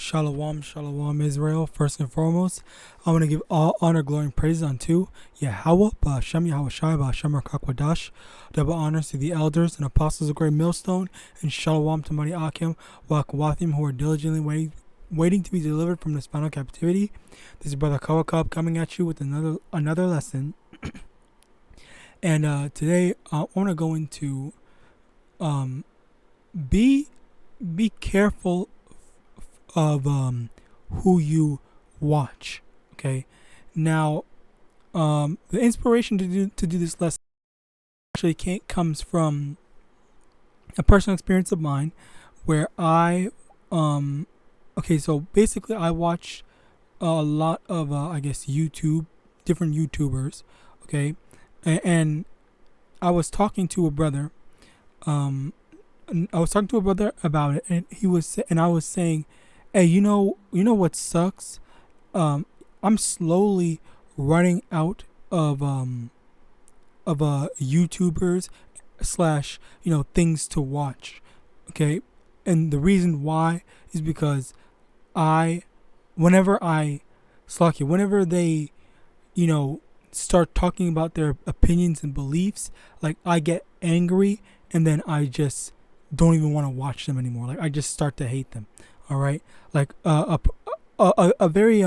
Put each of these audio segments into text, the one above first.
Shalom, shalom, Israel. First and foremost, I want to give all honor, glory, and praise unto YAHAWAH, YAHAWASHI, double honors to the elders and apostles of Great Millstone, and shalom to mighty Akim, Wakawathim, who are diligently waiting to be delivered from this final captivity. This is Brother Kawakab coming at you with another lesson. And today I want to go into be careful of who you watch. Okay, now the inspiration to do this lesson actually comes from a personal experience of mine, where I okay, so basically I watch a lot of I guess different YouTubers. Okay, and I was talking to a brother. I was talking to a brother about it, and I was saying, hey, you know what sucks? I'm slowly running out of YouTubers / things to watch. Okay, and the reason why is because whenever they start talking about their opinions and beliefs, like, I get angry, and then I just don't even want to watch them anymore. Like, I just start to hate them. All right, like a very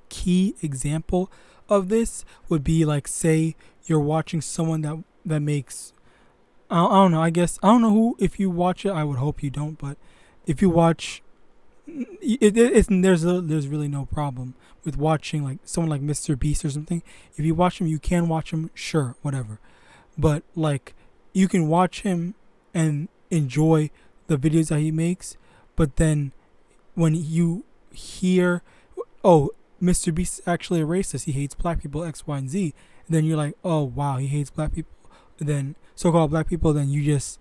key example of this would be, like, say you're watching someone that makes I don't know. I guess I don't know who. If you watch it, I would hope you don't. But if you watch there's really no problem with watching, like, someone like Mr. Beast or something. If you watch him, you can watch him, sure, whatever. But, like, you can watch him and enjoy the videos that he makes, but then when you hear, oh, Mr. Beast is actually a racist, he hates black people, X, Y, and Z, and then you're like, oh wow, he hates black people, then so-called black people, then you just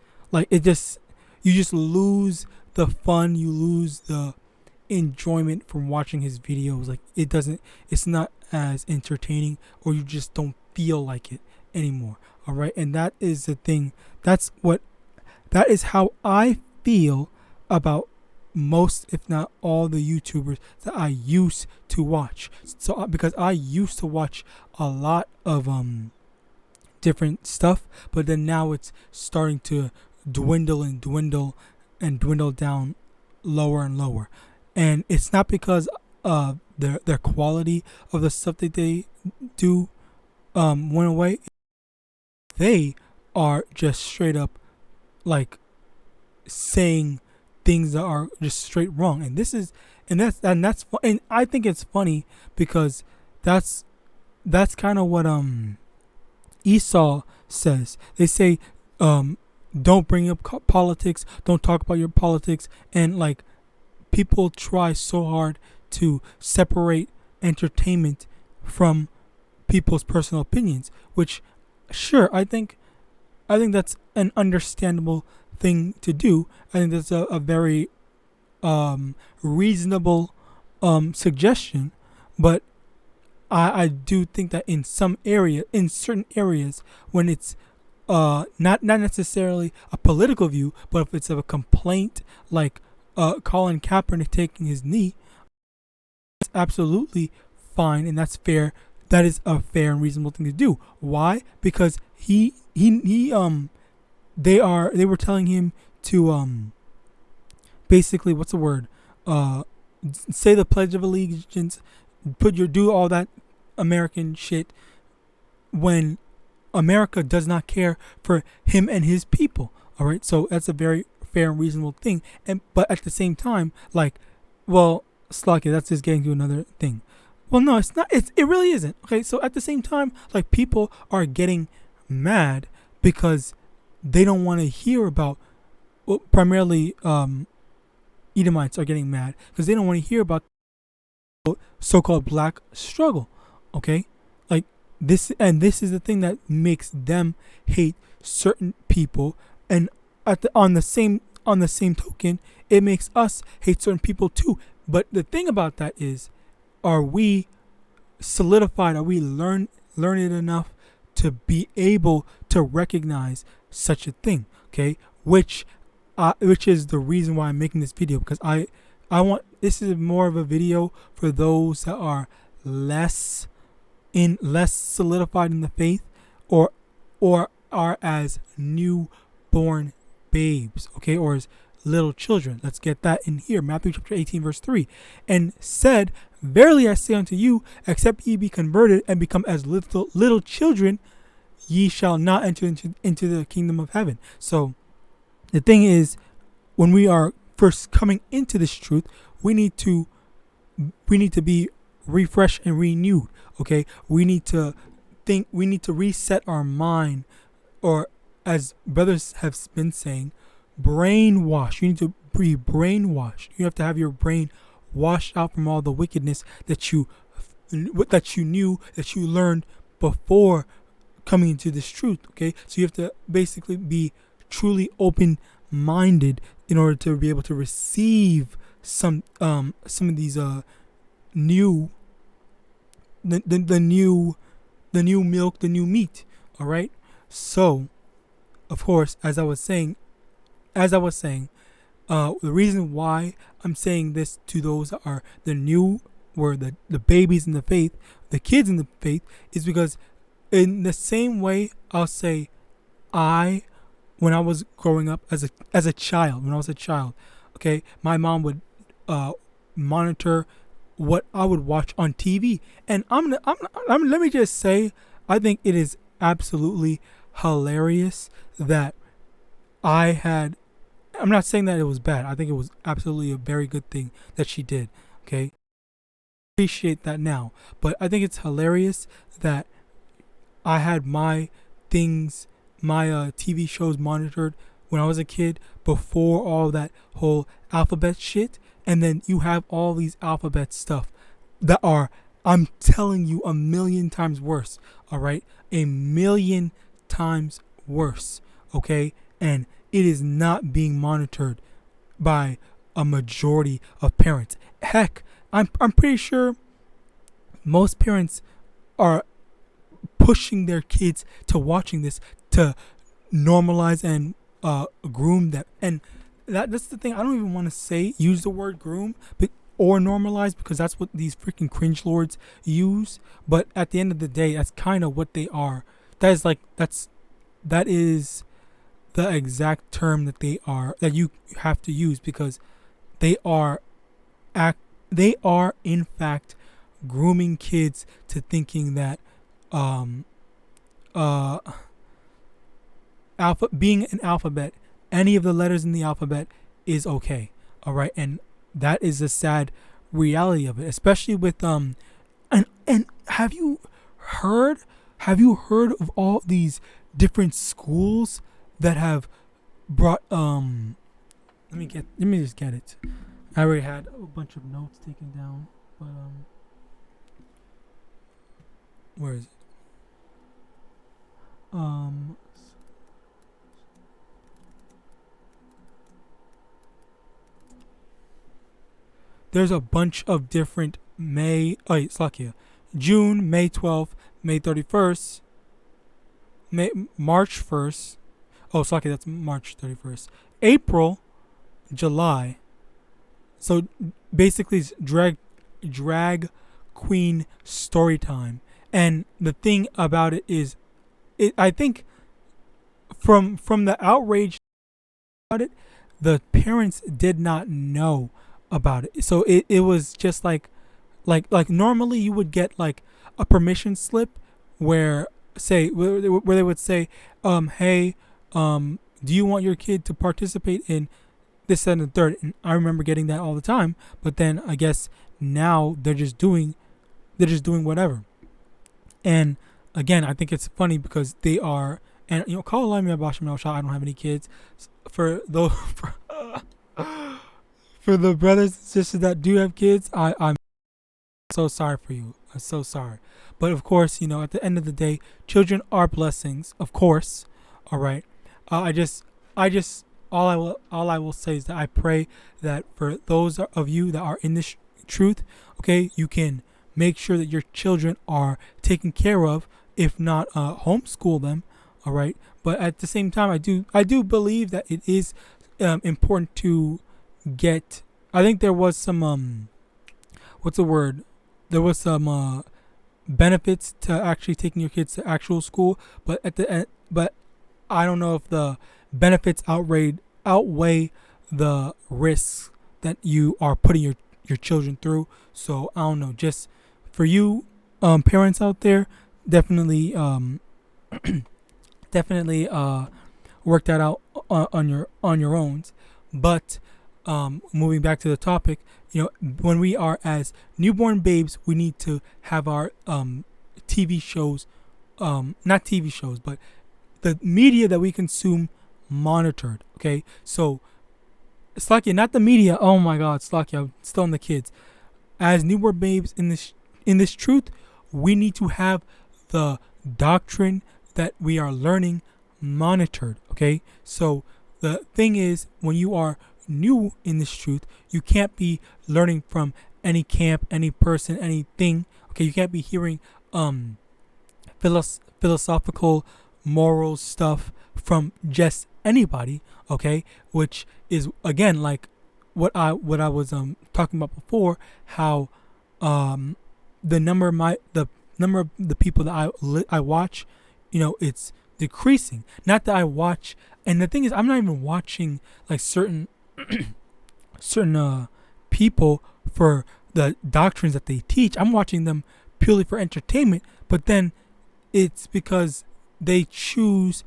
lose the fun, you lose the enjoyment from watching his videos. Like, it's not as entertaining, or you just don't feel like it anymore. All right, and that is the thing. That is how I feel about most, if not all, the YouTubers that I used to watch. So because I used to watch a lot of different stuff, but then now it's starting to dwindle down lower and lower. And it's not because their quality of the stuff that they do went away. They are just straight up, like, saying things that are just straight wrong, and I think it's funny because that's kind of what Esau says. They say, don't bring up politics, don't talk about your politics, and, like, people try so hard to separate entertainment from people's personal opinions, which, sure, I think that's an understandable thing to do. I think that's a very reasonable suggestion, but I do think that in certain areas, when it's not necessarily a political view, but if it's a complaint, like Colin Kaepernick taking his knee, it's absolutely fine, and that's fair. That is a fair and reasonable thing to do. Why? Because they were telling him to basically, what's the word? Say the Pledge of Allegiance, do all that American shit, when America does not care for him and his people. All right, so that's a very fair and reasonable thing. But at the same time, like, well, Slocky, that's just getting to another thing. Well, no, it's not. It really isn't. Okay, so at the same time, like, people are getting mad because they don't want to hear about, well, primarily Edomites are getting mad because they don't want to hear about so-called black struggle. Okay, like, this is the thing that makes them hate certain people, and on the same token, it makes us hate certain people too. But the thing about that is, are we solidified? Are we learned enough to be able to recognize such a thing? Okay, which is the reason why I'm making this video, because this is more of a video for those that are less solidified in the faith, or are as newborn babes, okay, or as little children. Let's get that in here. Matthew chapter 18 verse 3. And said, verily I say unto you, except ye be converted and become as little children, ye shall not enter into the kingdom of heaven. So the thing is, when we are first coming into this truth, we need to be refreshed and renewed. Okay, we need to reset our mind, or as brothers have been saying, brainwash. You need to be brainwashed. You have to have your brain washed out from all the wickedness that you learned before coming into this truth. Okay, so you have to basically be truly open-minded in order to be able to receive some of these new the new milk, the new meat. All right. So, of course, as I was saying, the reason why I'm saying this to those that are the babies in the faith, the kids in the faith, is because in the same way, I'll say, when I was growing up as a child, okay, my mom would monitor what I would watch on TV, and let me just say, I think it is absolutely hilarious that I'm not saying that it was bad. I think it was absolutely a very good thing that she did. Okay, appreciate that now, but I think it's hilarious that I had my TV shows monitored when I was a kid before all that whole alphabet shit. And then you have all these alphabet stuff that are, I'm telling you, 1,000,000 times worse. All right, 1,000,000 times worse. Okay, and it is not being monitored by a majority of parents. Heck, I'm pretty sure most parents are pushing their kids to watching this to normalize and groom them. And that's the thing. I don't even want to use the word groom or normalize, because that's what these freaking cringe lords use. But at the end of the day, that's kind of what they are. That is the exact term that you have to use, because they are in fact grooming kids to thinking that being an alphabet, any of the letters in the alphabet is okay. All right, and that is a sad reality of it, especially with and have you heard of all these different schools that have brought let me just get it. I already had a bunch of notes taken down, but where is it? There's a bunch of different June, May 12th, May 31st, March 1st. Oh, that's March 31st. April, July. So basically it's drag queen story time. And the thing about it is, I think from the outrage about it, the parents did not know about it. So it was just like normally you would get like a permission slip where they would say, hey, do you want your kid to participate in this, that, and the third? And I remember getting that all the time. But then I guess now they're just doing whatever. And again, I think it's funny because they are, and call me a Basham El Shah. I don't have any kids. For those for the brothers and sisters that do have kids, I'm so sorry for you. I'm so sorry. But of course, at the end of the day, children are blessings, of course. All right. All I will say is that I pray that for those of you that are in this truth, okay, you can make sure that your children are taken care of, if not homeschool them. All right. But at the same time, I do believe that it is important to get I think there was some what's the word? There was some benefits to actually taking your kids to actual school, but at the end, but I don't know if the benefits outweigh the risks that you are putting your children through. So I don't know. Just for you, parents out there, definitely definitely work that out on your own. But moving back to the topic, when we are as newborn babes, we need to have our TV shows, not TV shows, but the media that we consume monitored. Okay, so Slakia, not the media. Oh my God, Slakia, I'm still on the kids. As newborn babes in this truth, we need to have the doctrine that we are learning monitored. Okay, so the thing is, when you are new in this truth, you can't be learning from any camp, any person, anything. Okay, you can't be hearing philosophical, moral stuff from just anybody. Okay, which is again like what I was talking about before, how the number of the people that I watch, it's decreasing. Not that I watch, and the thing is, I'm not even watching like certain people for the doctrines that they teach. I'm watching them purely for entertainment, but then it's because they choose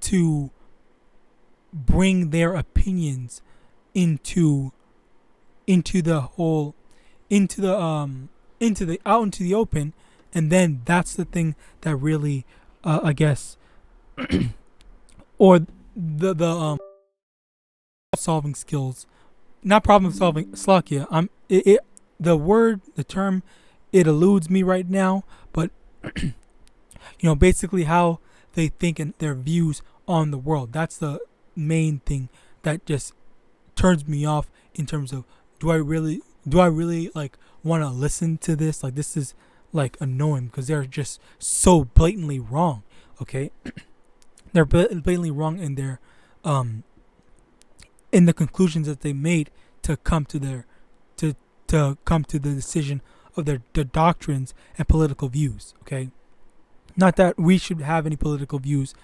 to bring their opinions into the open, and then that's the thing that really I guess or the solving skills, not problem solving, Slakia. The term, it eludes me right now, but basically how they think and their views on the world. That's the main thing that just turns me off in terms of do I really like want to listen to this? Like, this is like annoying because they're just so blatantly wrong. Okay, they're blatantly wrong in their in the conclusions that they made to come to the decision of their doctrines and political views. Okay, not that we should have any political views.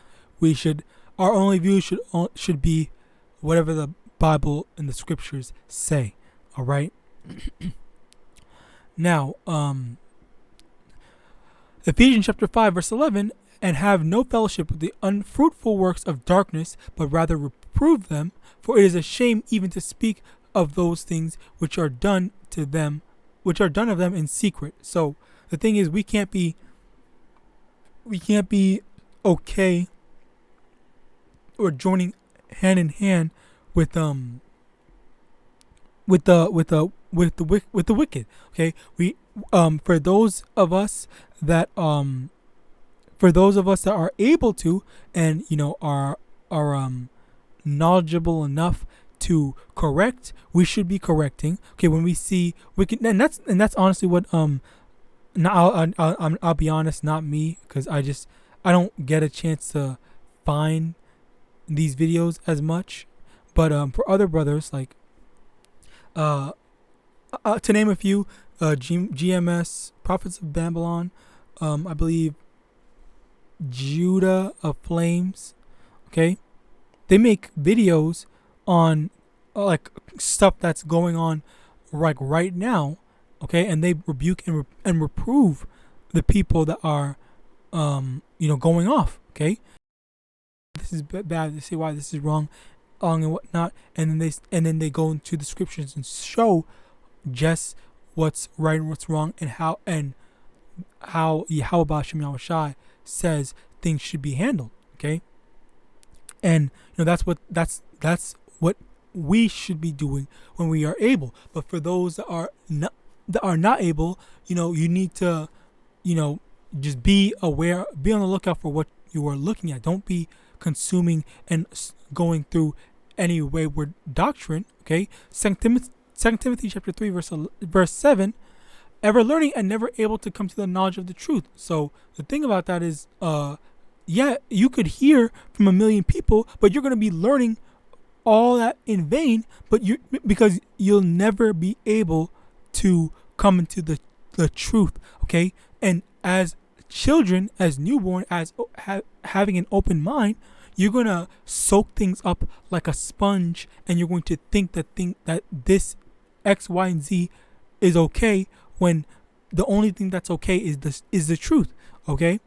Our only views should be whatever the Bible and the scriptures say. All right. Now, Ephesians chapter 5 verse 11, and have no fellowship with the unfruitful works of darkness, but rather reprove them, for it is a shame even to speak of those things which are done of them in secret. So the thing is, we can't be okay or joining hand in hand with the wicked. Okay, we for those of us that are able to, and are knowledgeable enough to correct, we should be correcting. Okay, when we see wicked, and that's honestly what now I'll be honest, not me, because I don't get a chance to find these videos as much, but for other brothers, like to name a few, GMS, Prophets of Babylon, I believe Judah of Flames. Okay, they make videos on like stuff that's going on like right now. Okay, and they rebuke and reprove the people that are going off. Okay, this is bad. They say why this is wrong, and whatnot, and then they go into the scriptures and show just what's right and what's wrong, and how YAHAWASHI says things should be handled. Okay, and that's what we should be doing when we are able. But for those that are not able, you need to just be aware, be on the lookout for what you are looking at. Don't be consuming and going through any wayward doctrine. Okay, 2 Timothy chapter 3 verse 7, ever learning and never able to come to the knowledge of the truth. So the thing about that is, you could hear from a million people, but you're going to be learning all that in vain, but because you'll never be able to come into the truth, okay? And as children, as newborn, as having an open mind, you're gonna soak things up like a sponge, and you're going to think that this X, Y, and Z is okay, when the only thing that's okay is the truth, okay?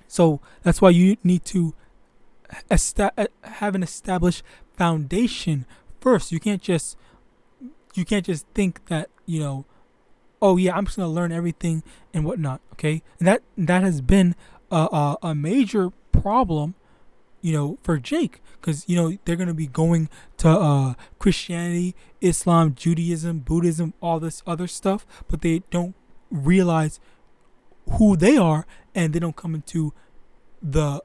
So that's why you need to have an established foundation first. You can't just think that, oh yeah, I'm just gonna learn everything and whatnot, okay? And that has been a major problem, for Jake, because they're gonna be going to Christianity, Islam, Judaism, Buddhism, all this other stuff, but they don't realize who they are, and they don't come into the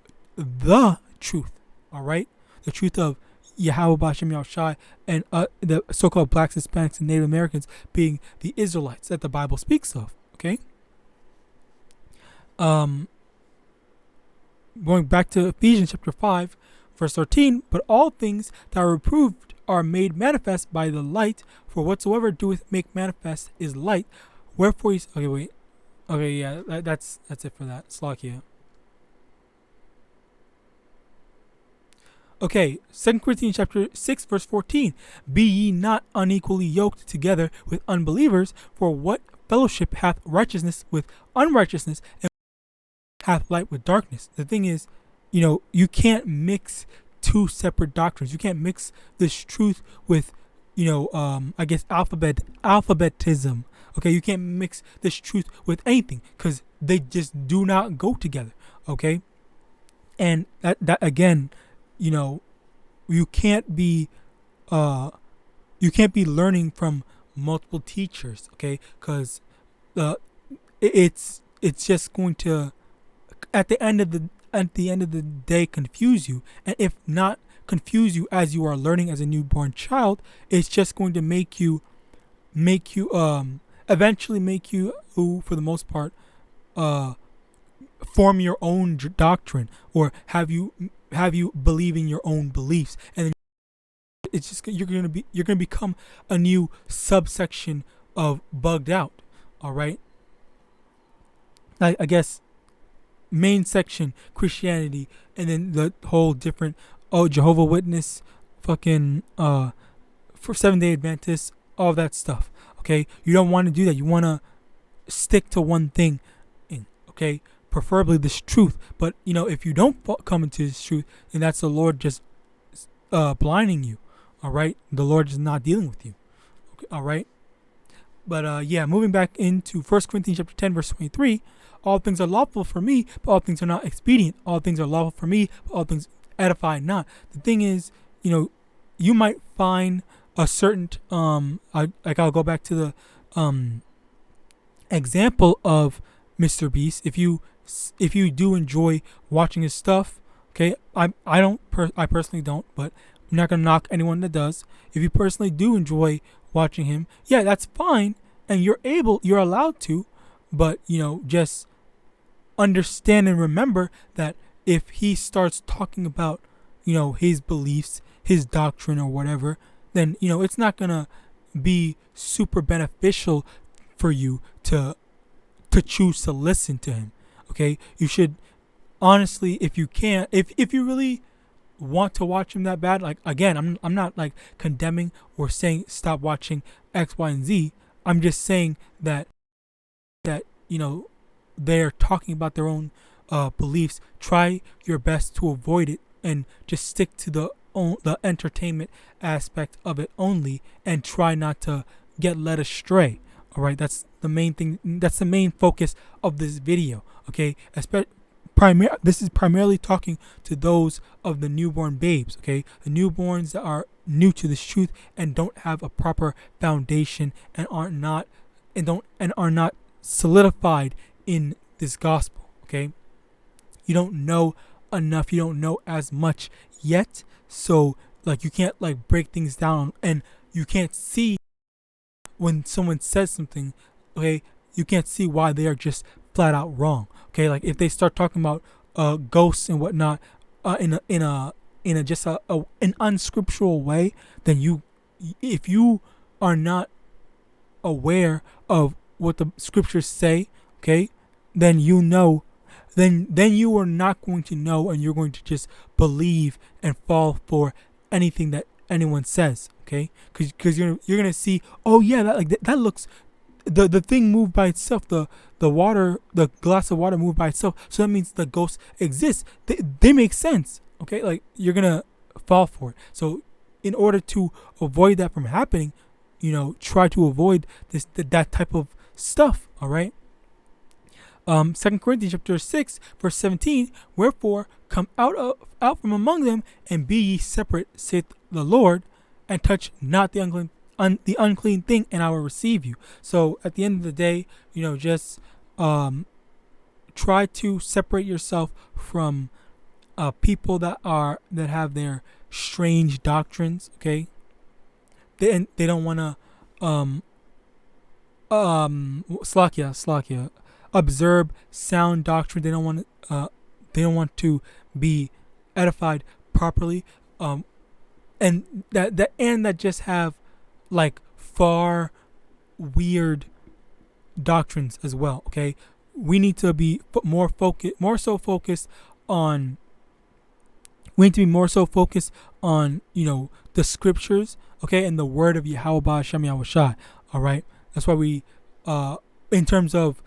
truth. All right, the truth of YAHAWASHI and the so-called blacks, Hispanics, and Native Americans being the Israelites that the Bible speaks of. Okay. Going back to Ephesians chapter 5, verse 13, but all things that are reproved are made manifest by the light, for whatsoever doeth make manifest is light. Wherefore you... Okay, wait. Okay, yeah, that's it for that. Slakia. Okay, 2 Corinthians chapter 6, verse 14. Be ye not unequally yoked together with unbelievers, for what fellowship hath righteousness with unrighteousness, and hath light with darkness? The thing is, you can't mix two separate doctrines. You can't mix this truth with, I guess alphabetism. Okay, you can't mix this truth with anything, because they just do not go together. Okay, and that again, you can't be learning from multiple teachers. Okay, because it's just going to at the end of the day confuse you, and if not confuse you as you are learning as a newborn child, it's just going to make you eventually make you, who for the most part, form your own doctrine, or have you believe in your own beliefs, and then it's just you're gonna become a new subsection of bugged out. All right. I guess main section Christianity, and then the whole different Jehovah Witness, fucking for Seventh-day Adventists, all that stuff. Okay, you don't want to do that. You want to stick to one thing, okay, preferably this truth. But if you don't come into this truth, then that's the Lord just blinding you. All right, the Lord is not dealing with you. Okay, all right. But yeah, moving back into 1 Corinthians chapter 10, verse 23. All things are lawful for me, but all things are not expedient. All things are lawful for me, but all things edify not. The thing is, you might find a certain I'll go back to the example of Mr. Beast. If you do enjoy watching his stuff, okay, I personally don't, but I'm not gonna knock anyone that does. If you personally do enjoy watching him, yeah, that's fine, and you're allowed to, but just understand and remember that if he starts talking about his beliefs, his doctrine, or whatever, then it's not gonna be super beneficial for you to choose to listen to him. Okay, you should honestly, if you can, if you really want to watch him that bad, like, again, I'm not like condemning or saying stop watching X, Y, and Z. I'm just saying that they're talking about their own beliefs. Try your best to avoid it and just stick to the entertainment aspect of it only, and try not to get led astray. All right, that's the main thing. That's the main focus of this video. Okay, this is primarily talking to those of the newborn babes. Okay, the newborns that are new to this truth and don't have a proper foundation, and are not solidified in this gospel. Okay, you don't know enough. You don't know as much yet, so like you can't like break things down, and you can't see when someone says something. Okay, you can't see why they are just flat out wrong. Okay, like if they start talking about ghosts and whatnot in in an unscriptural way, then if you are not aware of what the scriptures say, okay, then then you are not going to know, and you're going to just believe and fall for anything that anyone says, okay? Because you're gonna see, oh yeah, that looks, the thing moved by itself, the glass of water moved by itself, so that means the ghosts exist. They make sense, okay? Like, you're gonna fall for it. So in order to avoid that from happening, try to avoid that type of stuff. All right. 2 Corinthians chapter 6 verse 17. Wherefore come out from among them, and be ye separate, saith the Lord, and touch not the unclean thing, and I will receive you. So at the end of the day, just try to separate yourself from people that have their strange doctrines. Okay. They don't want to slakia observe sound doctrine. They don't want to be edified properly, and that just have like far weird doctrines as well. Okay, we need to be more focused on the scriptures, okay, and the word of Yahawadah Shami. All right, that's why we in terms of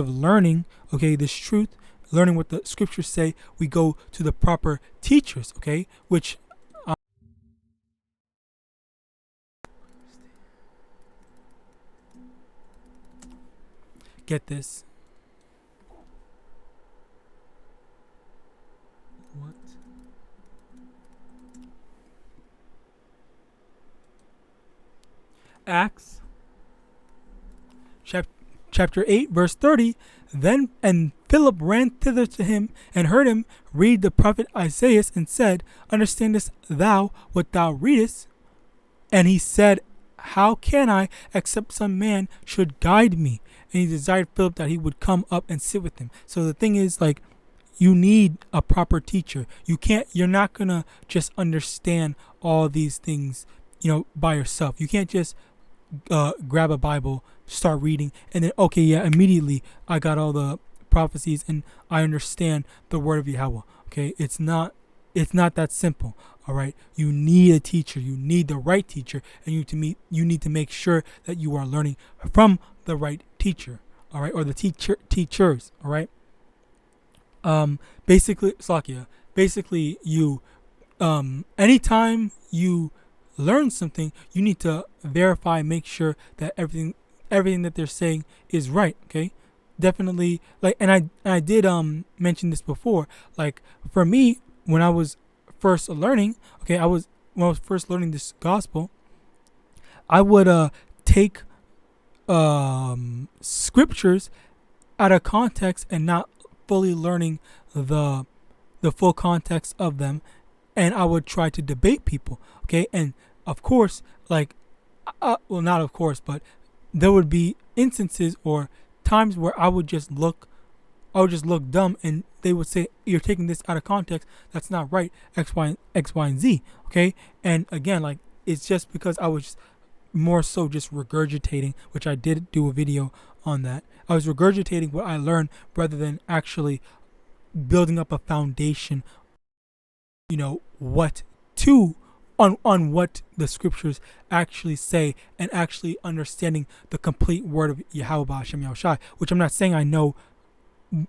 learning, okay, this truth, learning what the scriptures say, we go to the proper teachers, okay, which get this. What? Acts chapter 8 verse 30. Then and Philip ran thither to him, and heard him read the prophet Isaiah, and said, Understandest thou what thou readest? And he said, How can I, except some man should guide me? And he desired Philip that he would come up and sit with him. So the thing is, like, you need a proper teacher. You're not gonna just understand all these things, by yourself. You can't just grab a Bible, start reading, and then, okay, yeah, immediately I got all the prophecies and I understand the word of Yahweh. Okay, it's not that simple. All right, you need a teacher. You need the right teacher, and you need to make sure that you are learning from the right teacher. All right, or the teachers. All right. Basically, Slakia. Basically, you anytime you learn something, you need to verify, make sure that everything that they're saying is right. Okay, definitely. Like, and I did mention this before. Like, for me, when I was first learning, when I was first learning this gospel, I would take scriptures out of context and not fully learning the full context of them, and I would try to debate people. Okay, and of course, like, well, not of course, but there would be instances or times where I would just look dumb, and they would say, you're taking this out of context, that's not right, X, Y, and Z. Okay, and again, like, it's just because I was more so just regurgitating, which I did do a video on that. I was regurgitating what I learned rather than actually building up a foundation, on what the scriptures actually say, and actually understanding the complete word of Yahawadah Hashem Yahushai, which I'm not saying I know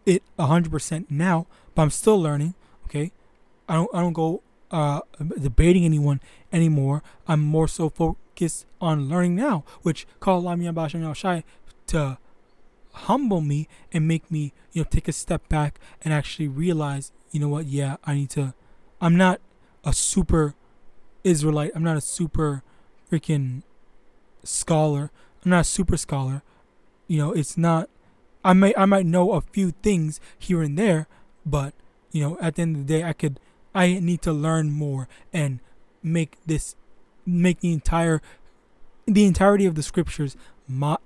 it 100% now, but I'm still learning. Okay, I don't go debating anyone anymore. I'm more so focused on learning now, which called Yahawadah Hashem Yahushai to humble me and make me take a step back and actually realize, what, yeah, I'm not a super Israelite, I'm not a super freaking scholar, I'm not a super scholar. It's not, I might know a few things here and there, but at the end of the day, I need to learn more and make the entirety of the scriptures my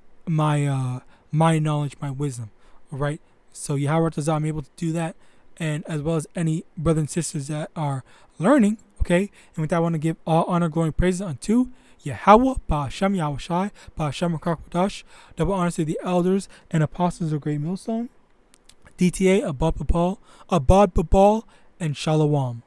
knowledge, my wisdom. All right. So Yahawadah, I'm able to do that. and as well as any brothers and sisters that are learning. Okay, and with that, I want to give all honor, glory, and praises unto YAHAWAH, BaHashem, YAHAWASHI, BaHashem, RICANS. Double honors to the elders and apostles of Great Millstone, DTA, Abad Babal, and Shalom.